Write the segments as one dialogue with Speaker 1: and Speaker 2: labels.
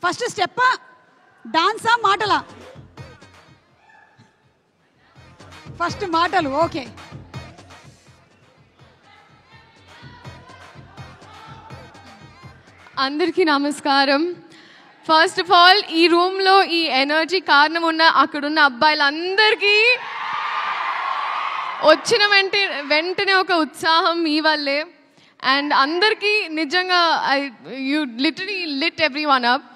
Speaker 1: First స్టెప్పా డాన్సా మాటలా? First మాటలు. Okay.
Speaker 2: అందరికీ నమస్కారం. ఫస్ట్ ఆఫ్ ఆల్ ఈ రూమ్లో ఈ ఎనర్జీ కారణం ఉన్న అక్కడున్న అబ్బాయిలందరికీ వచ్చిన వెంటనే ఒక ఉత్సాహం మీ వల్లే. అండ్ అందరికీ నిజంగా you literally lit everyone up.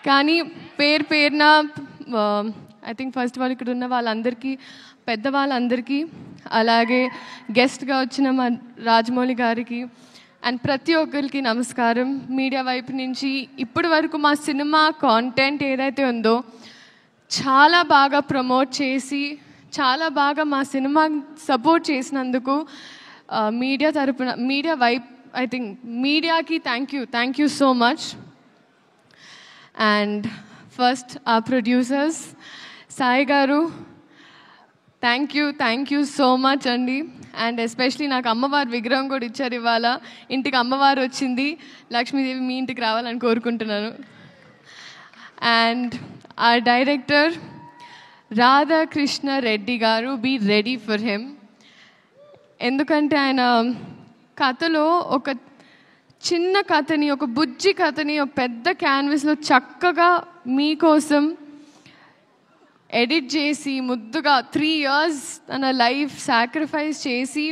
Speaker 2: కానీ పేరున I think first of all ఇక్కడ ఉన్న వాళ్ళందరికీ, పెద్దవాళ్ళందరికీ, అలాగే గెస్ట్గా వచ్చిన మా రాజమౌళి గారికి అండ్ ప్రతి ఒక్కరికి నమస్కారం. మీడియా వైపు నుంచి ఇప్పటి వరకు మా సినిమా కాంటెంట్ ఏదైతే ఉందో చాలా బాగా ప్రమోట్ చేసి చాలా బాగా మా సినిమా సపోర్ట్ చేసినందుకు మీడియా తరపున, మీడియా వైపు ఐ థింక్ మీడియాకి thank you so much. And first ఆ ప్రొడ్యూసర్స్ సాయి గారు, థ్యాంక్ యూ సో మచ్ అండి. అండ్ ఎస్పెషలీ నాకు అమ్మవారి విగ్రహం కూడా ఇచ్చారు ఇవాళ. ఇంటికి అమ్మవారు వచ్చింది, లక్ష్మీదేవి మీ ఇంటికి రావాలని కోరుకుంటున్నాను. అండ్ ఆ డైరెక్టర్ రాధాకృష్ణ రెడ్డి గారు, బీ రెడీ ఫర్ హిమ్. ఎందుకంటే ఆయన కథలో ఒక చిన్న కథని, ఒక బుజ్జి కథని ఒక పెద్ద క్యాన్వస్లో చక్కగా మీకోసం ఎడిట్ చేసి ముద్దుగా 3 years తన లైఫ్ సాక్రిఫైస్ చేసి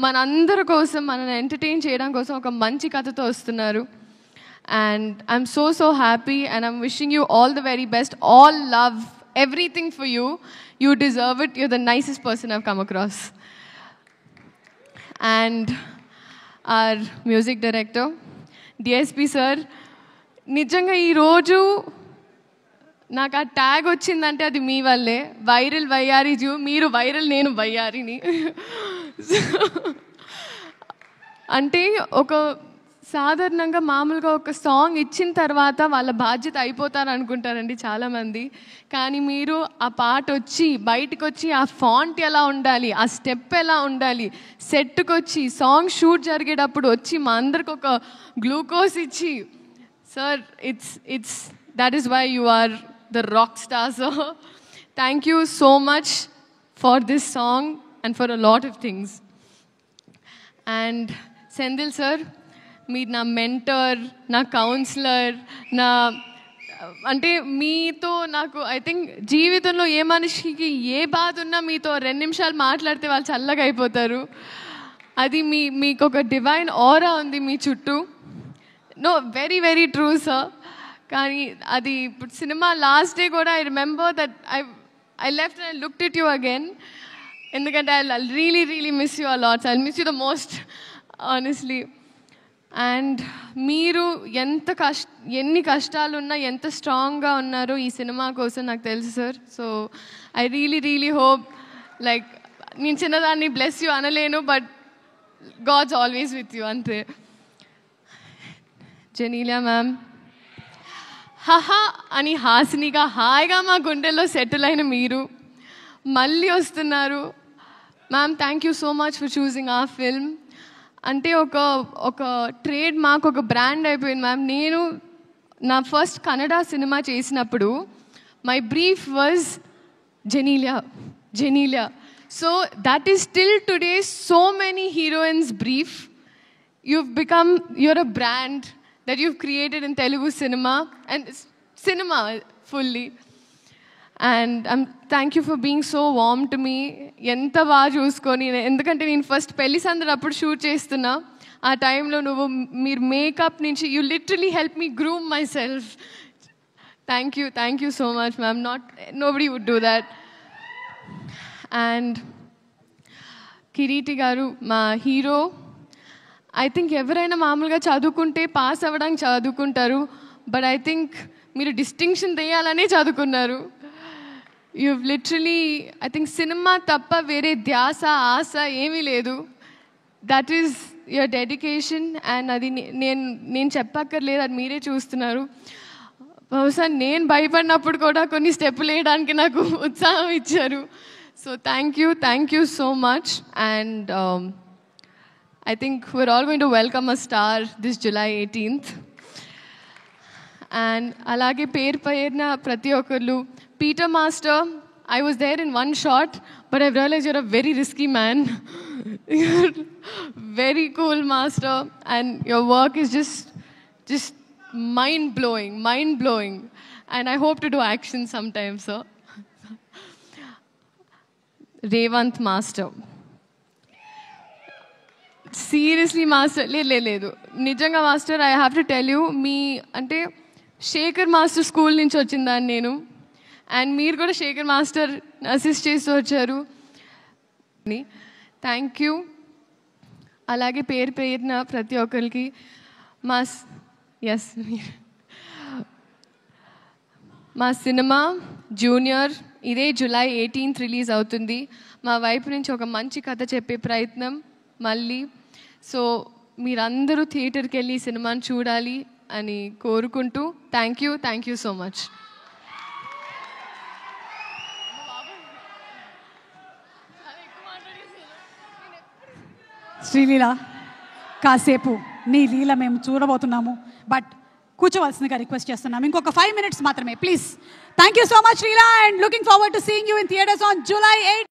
Speaker 2: మనందరి కోసం, మనల్ని ఎంటర్టైన్ చేయడం కోసం ఒక మంచి కథతో వస్తున్నారు. And I'm so happy and I'm wishing you all the very best. All love, everything for you. You deserve it. You're the nicest person I've come across. And our music director DSP sir, నిజంగా ఈరోజు నాకు ఆ tag వచ్చిందంటే అది మీ వల్లే. Viral వయ్యారి zoo, మీరు viral, నేను వయ్యారిని. అంటే ఒక సాధారణంగా మామూలుగా ఒక సాంగ్ ఇచ్చిన తర్వాత వాళ్ళ బాధ్యత అయిపోతారు అనుకుంటారండి చాలామంది. కానీ మీరు ఆ పాట వచ్చి బయటకు వచ్చి ఆ ఫాంట్ ఎలా ఉండాలి, ఆ స్టెప్ ఎలా ఉండాలి, సెట్కి వచ్చి సాంగ్ షూట్ జరిగేటప్పుడు వచ్చి మా అందరికి ఒక గ్లూకోజ్ ఇచ్చి, sir it's that is why you are the rock star. So thank you so much for this song and for a lot of things. And Sendil sir, మీరు నా మెంటర్, నా councillor, నా అంటే మీతో నాకు ఐ థింక్ జీవితంలో ఏ మనిషికి ఏ బాధ ఉన్నా మీతో 2 నిమిషాలు మాట్లాడితే వాళ్ళు చల్లగా అయిపోతారు. అది మీకు ఒక డివైన్ ఆరా ఉంది మీ చుట్టూ. No, very true sir. కానీ అది ఇప్పుడు సినిమా లాస్ట్ డే కూడా I remember that I left and I looked at you again. ఎందుకంటే I really miss you a lots. I miss you the most honestly. And మీరు ఎన్ని కష్టాలున్నా ఎంత స్ట్రాంగ్గా ఉన్నారో ఈ సినిమా కోసం నాకు తెలుసు sir. So I really hope, like నేను చిన్నదాన్ని బ్లెస్ యూ అనలేను, but God's always with you అంతే. జెనీలియా మ్యామ్, హహా అని హాసినిగా హాయిగా మా గుండెల్లో సెటిల్ అయిన మీరు మళ్ళీ వస్తున్నారు. Ma'am, thank you so much for choosing ఆ ఫిల్మ్. అంటే ఒక ట్రేడ్ మార్క్, ఒక బ్రాండ్ అయిపోయింది మ్యామ్. నేను నా ఫస్ట్ కన్నడ సినిమా చేసినప్పుడు my brief was Genelia. So that is still today so many heroines brief. you're a brand that you've created in Telugu cinema and cinema fully. And thank you for being so warm to me. Enta baa chuskoni, endukante nenu first pelli sandar appudu shoot chestunna aa time lo nuvu meer makeup nunchi you literally helped me groom myself. Thank you so much ma'am. Nobody would do that. And Kiriti garu, ma hero, I think ఎవరైనా మామూలుగా చదువుకుంటే pass అవ్వడానికి చదువుకుంటారు, but I think మీరు distinction తెయాలనే చదువుకున్నారు. You literally I think cinema తప్ప వేరే ధ్యాస ఆశ ఏమీ లేదు. That is your dedication. And అది నేను చెప్పక్కర్లేదు, అది మీరే చూస్తున్నారు. బహుశా నేను భయపడినప్పుడు కూడా కొన్ని స్టెప్పులు వేయడానికి నాకు ఉత్సాహం ఇచ్చారు. So thank you so much. And I think we're all going to welcome a star this July 18th. And alage పేరున ప్రతి ఒక్కళ్ళు Peter Master, I was there in one shot, but I've realized you're a very risky man. You're very cool, Master, and your work is just mind-blowing. And I hope to do action sometime, sir. Revant Master. Seriously, Master, లేదు నిజంగా master I have to tell you మీ అంటే Shekhar master school నుంచి వచ్చిందాన్ని నేను and మీరు కూడా Shekhar master assist చేస్తూ వచ్చారు. Thank you. అలాగే పేరున ప్రతి ఒక్కరికి మా సినిమా జూనియర్ ఇదే July 18th రిలీజ్ అవుతుంది. మా వైపు నుంచి ఒక మంచి కథ చెప్పే ప్రయత్నం మళ్ళీ. సో మీరందరూ థియేటర్కి వెళ్ళి ఈ సినిమాని చూడాలి అని కోరుకుంటూ thank you so much.
Speaker 1: Sreeleela, కాసేపు నీ లీల మేము చూడబోతున్నాము, బట్ కూర్చోవలసిందిగా రిక్వెస్ట్ చేస్తున్నాము. ఇంకొక 5 minutes మాత్రమే please. Thank you so much Leela, and looking forward to seeing you in theatres on July 8th.